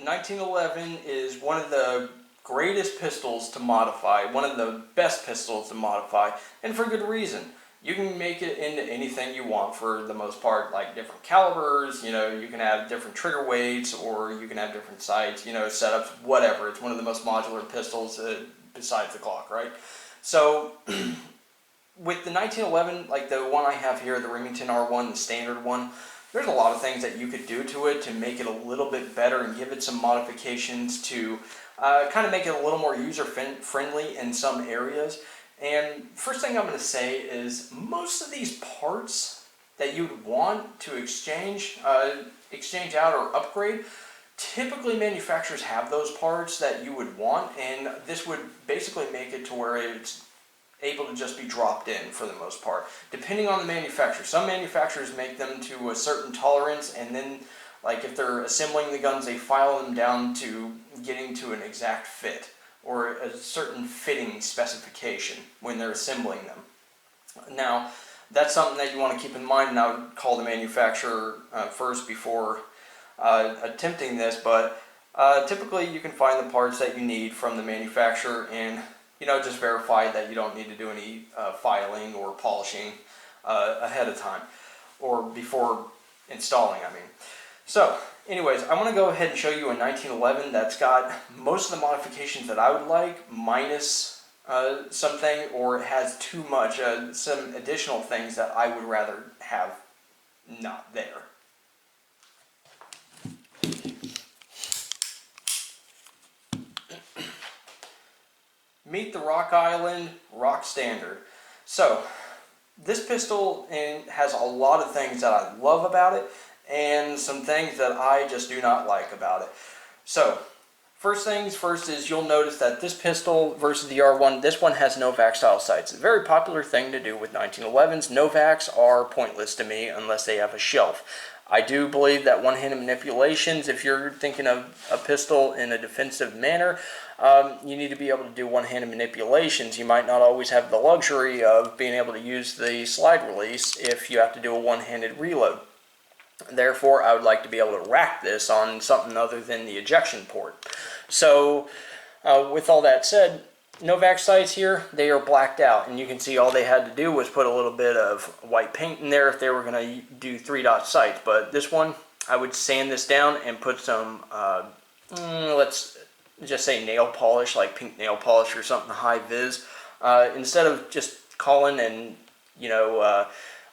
1911 is one of the greatest pistols to modify, one of the best pistols to modify, and for good reason. You can make it into anything you want for the most part, like different calibers, you know, you can have different trigger weights, or you can have different sights, you know, setups, whatever. It's one of the most modular pistols besides the Glock, right? So, with the 1911, like the one I have here, the Remington R1, the standard one, there's a lot of things that you could do to it to make it a little bit better and give it some modifications to kind of make it a little more user-friendly in some areas. And first thing I'm going to say is most of these parts that you'd want to exchange out or upgrade, typically manufacturers have those parts that you would want, and this would basically make it to where it's able to just be dropped in for the most part, depending on the manufacturer. Some manufacturers make them to a certain tolerance, and then like if they're assembling the guns, they file them down to getting to an exact fit or a certain fitting specification when they're assembling them. Now, that's something that you want to keep in mind, and I would call the manufacturer first before attempting this, but typically you can find the parts that you need from the manufacturer, and you know, just verify that you don't need to do any filing or polishing ahead of time, or before installing, I mean. So, anyways, I want to go ahead and show you a 1911 that's got most of the modifications that I would like, minus something, or it has too much, some additional things that I would rather have not there. Meet the Rock Island Rock Standard. So, this pistol has a lot of things that I love about it, and some things that I just do not like about it. So, first things first is you'll notice that this pistol versus the R1, this one has Novak style sights. It's a very popular thing to do with 1911s. Novaks are pointless to me unless they have a shelf. I do believe that one-handed manipulations, if you're thinking of a pistol in a defensive manner, you need to be able to do one-handed manipulations. You might not always have the luxury of being able to use the slide release if you have to do a one-handed reload. Therefore, I would like to be able to rack this on something other than the ejection port. So, with all that said, Novak sights here, they are blacked out, and you can see all they had to do was put a little bit of white paint in there if they were going to do 3-dot sights. But this one, I would sand this down and put some, let's just say nail polish, like pink nail polish or something high vis, instead of just calling and, you know,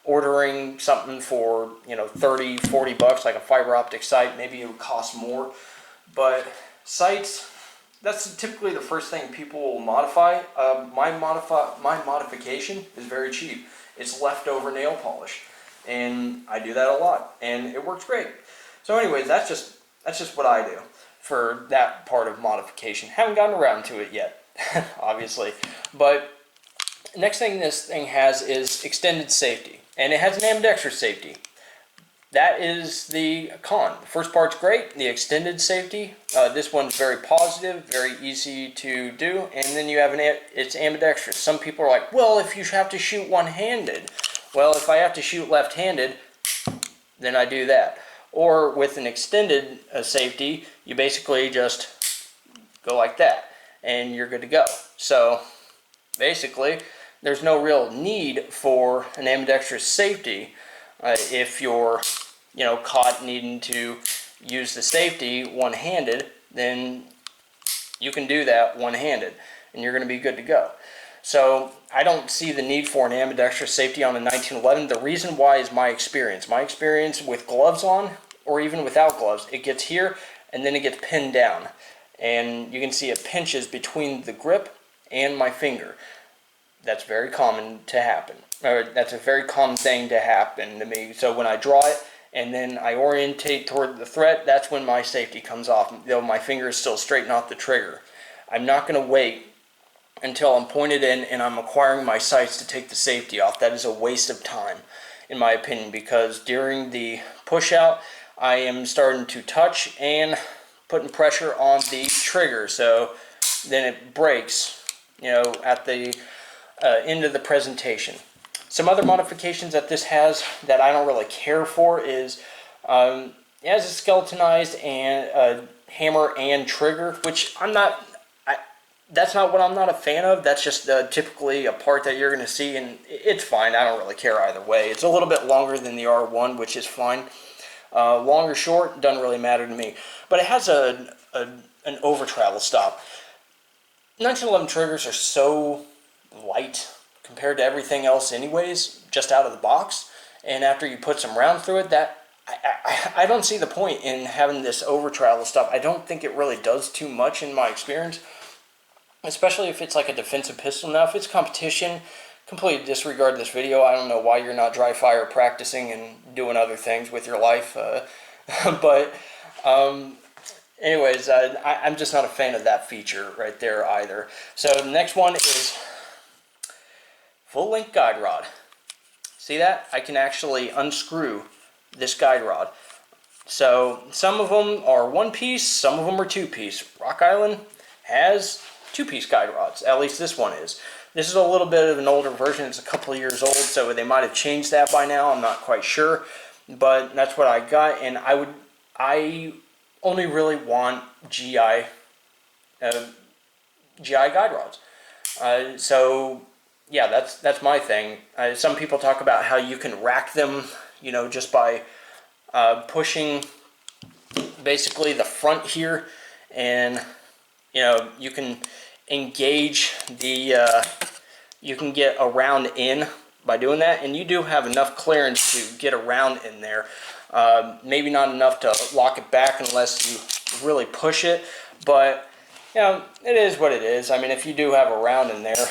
ordering something for, you know, 30, 40 bucks, like a fiber optic sight. Maybe it would cost more, but sights, that's typically the first thing people will modify. My modification is very cheap. It's leftover nail polish, and I do that a lot, and it works great. So anyways, that's just what I do for that part of modification. Haven't gotten around to it yet, obviously. But next thing this thing has is extended safety, and it has an ambidextrous safety. That is the con. The first part's great, the extended safety. This one's very positive, very easy to do, and then you have it's ambidextrous. Some people are like, well, if you have to shoot one-handed. Well, if I have to shoot left-handed, then I do that. Or with an extended safety, you basically just go like that, and you're good to go. So, basically, there's no real need for an ambidextrous safety if you're, you know, caught needing to use the safety one-handed. Then you can do that one-handed, and you're going to be good to go. So I don't see the need for an ambidextrous safety on a 1911. The reason why is my experience. My experience with gloves on, or even without gloves, it gets here, and then it gets pinned down. And you can see it pinches between the grip and my finger. That's very common to happen. Or that's a very common thing to happen to me. So when I draw it and then I orientate toward the threat, that's when my safety comes off, though my finger is still straight off the trigger. I'm not going to wait until I'm pointed in and I'm acquiring my sights to take the safety off. That is a waste of time, in my opinion, because during the push out, I am starting to touch and putting pressure on the trigger. So then it breaks, you know, at the end of the presentation. Some other modifications that this has that I don't really care for is it has a skeletonized and hammer and trigger, which that's not what I'm not a fan of. That's just typically a part that you're going to see, and it's fine. I don't really care either way. It's a little bit longer than the R1, which is fine. Long or short, doesn't really matter to me. But it has an over travel stop. 1911 triggers are so light compared to everything else anyways, just out of the box. And after you put some rounds through it, that I don't see the point in having this over travel stop. I don't think it really does too much in my experience. Especially if it's like a defensive pistol. Now, if it's competition, completely disregard this video. I don't know why you're not dry fire practicing and doing other things with your life. Anyways, I'm just not a fan of that feature right there either. So the next one is full-length guide rod. See that? I can actually unscrew this guide rod. So some of them are one-piece, some of them are two-piece. Rock Island has two-piece guide rods. At least this one is. This is a little bit of an older version. It's a couple of years old, so they might have changed that by now. I'm not quite sure, but that's what I got. And I only really want GI guide rods. So yeah, that's my thing. Some people talk about how you can rack them, you know, just by pushing basically the front here, and you know, you can engage the, you can get a round in by doing that, and you do have enough clearance to get a round in there. Maybe not enough to lock it back unless you really push it, but you know, it is what it is. I mean, if you do have a round in there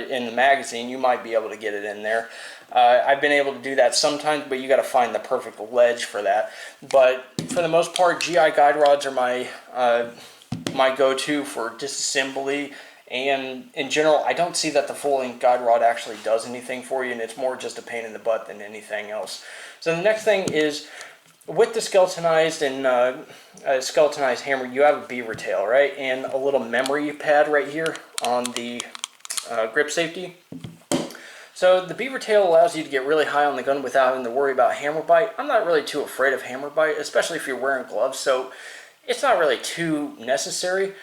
in the magazine, you might be able to get it in there. I've been able to do that sometimes, but you got to find the perfect ledge for that. But for the most part, GI guide rods are my go-to for disassembly, and in general, I don't see that the full-length guide rod actually does anything for you, and it's more just a pain in the butt than anything else. So the next thing is, with the skeletonized hammer, you have a beaver tail, right, and a little memory pad right here on the grip safety. So the beaver tail allows you to get really high on the gun without having to worry about hammer bite. I'm not really too afraid of hammer bite, especially if you're wearing gloves, so it's not really too necessary.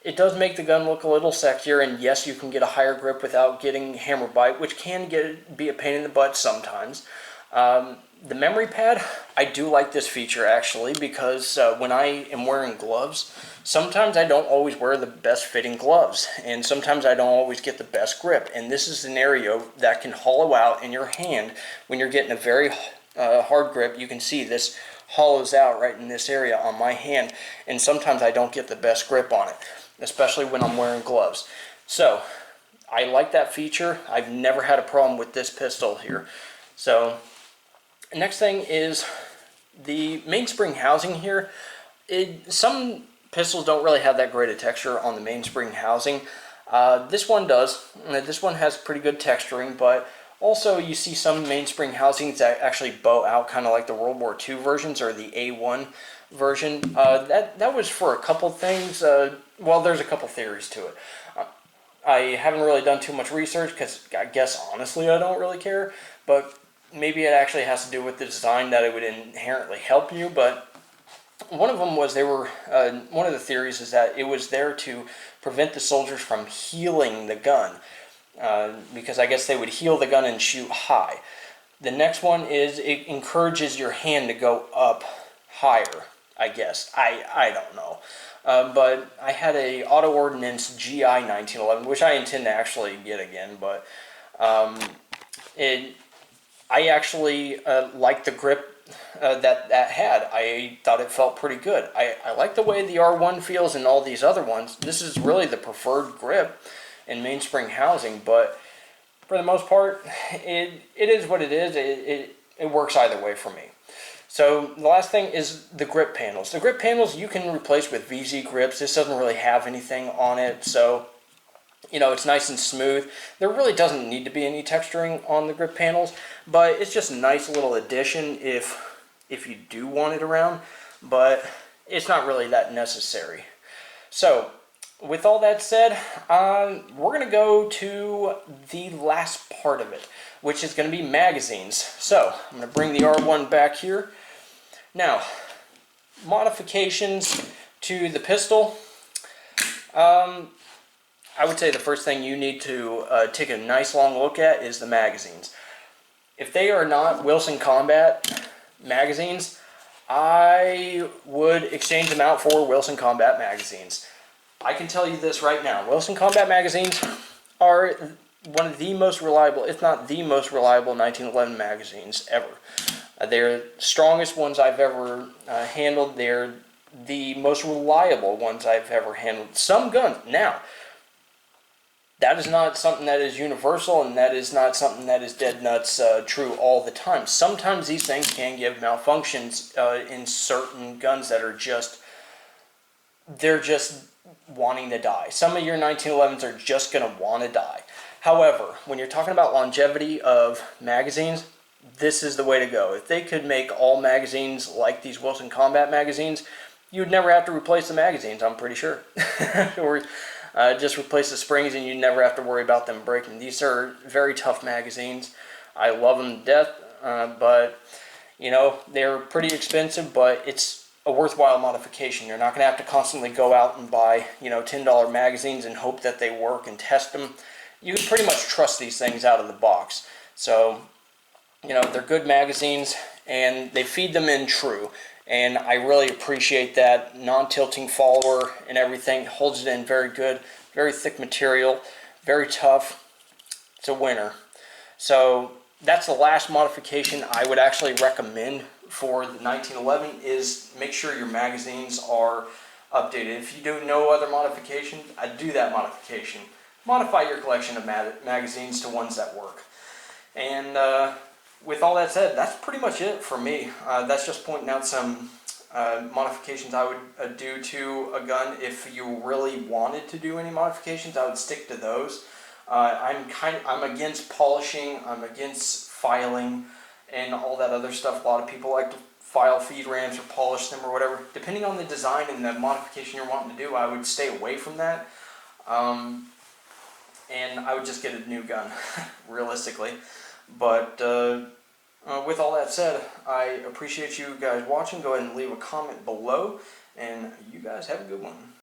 It does make the gun look a little sexier, and yes, you can get a higher grip without getting hammer bite, which can be a pain in the butt sometimes. The memory pad, I do like this feature actually, because when I am wearing gloves, sometimes I don't always wear the best fitting gloves, and sometimes I don't always get the best grip, and this is an area that can hollow out in your hand when you're getting a very hard grip. You can see this hollows out right in this area on my hand, and sometimes I don't get the best grip on it, especially when I'm wearing gloves. So I like that feature. I've never had a problem with this pistol here. So next thing is the mainspring housing here. Some pistols don't really have that great a texture on the mainspring housing. This one does. This one has pretty good texturing, but also you see some mainspring housings that actually bow out, kind of like the World War II versions or the A1 version. That was for a couple things. Well, there's a couple theories to it. I haven't really done too much research because I guess honestly I don't really care, but maybe it actually has to do with the design, that it would inherently help you. But one of them was one of the theories is that it was there to prevent the soldiers from heeling the gun, because I guess they would heel the gun and shoot high. The next one is it encourages your hand to go up higher, I guess. I don't know. But I had a Auto Ordnance GI 1911, which I intend to actually get again, but I actually liked the grip that had. I thought it felt pretty good. I like the way the R1 feels and all these other ones. This is really the preferred grip in mainspring housing, but for the most part, it is what it is. It works either way for me. So the last thing is the grip panels. The grip panels you can replace with VZ grips. This doesn't really have anything on it, so you know, it's nice and smooth. There really doesn't need to be any texturing on the grip panels, but it's just a nice little addition if you do want it around, but it's not really that necessary. So with all that said, we're going to go to the last part of it, which is going to be magazines. So I'm going to bring the R1 back here. Now, modifications to the pistol, I would say the first thing you need to take a nice long look at is the magazines. If they are not Wilson Combat magazines, I would exchange them out for Wilson Combat magazines. I can tell you this right now, Wilson Combat magazines are one of the most reliable, if not the most reliable 1911 magazines ever. They're the strongest ones I've ever handled. They're the most reliable ones I've ever handled. Some guns, now, that is not something that is universal, and that is not something that is dead nuts true all the time. Sometimes these things can give malfunctions in certain guns that are they're just wanting to die. Some of your 1911s are just going to want to die. However, when you're talking about longevity of magazines, this is the way to go. If they could make all magazines like these Wilson Combat magazines, you would never have to replace the magazines, I'm pretty sure. Or just replace the springs and you never have to worry about them breaking. These are very tough magazines. I love them to death, but you know, they're pretty expensive, but it's a worthwhile modification. You're not going to have to constantly go out and buy, you know, $10 magazines and hope that they work and test them. You can pretty much trust these things out of the box. So, you know, they're good magazines and they feed them in true. And I really appreciate that. Non-tilting follower and everything holds it in very good, very thick material, very tough. It's a winner. So that's the last modification I would actually recommend for the 1911 is make sure your magazines are updated. If you do no other modification, I'd do that modification. Modify your collection of magazines to ones that work. And with all that said, that's pretty much it for me. That's just pointing out some modifications I would do to a gun. If you really wanted to do any modifications, I would stick to those. I'm against polishing. I'm against filing and all that other stuff. A lot of people like to file feed rams or polish them or whatever. Depending on the design and the modification you're wanting to do, I would stay away from that. And I would just get a new gun, realistically. But with all that said, I appreciate you guys watching. Go ahead and leave a comment below, and you guys have a good one.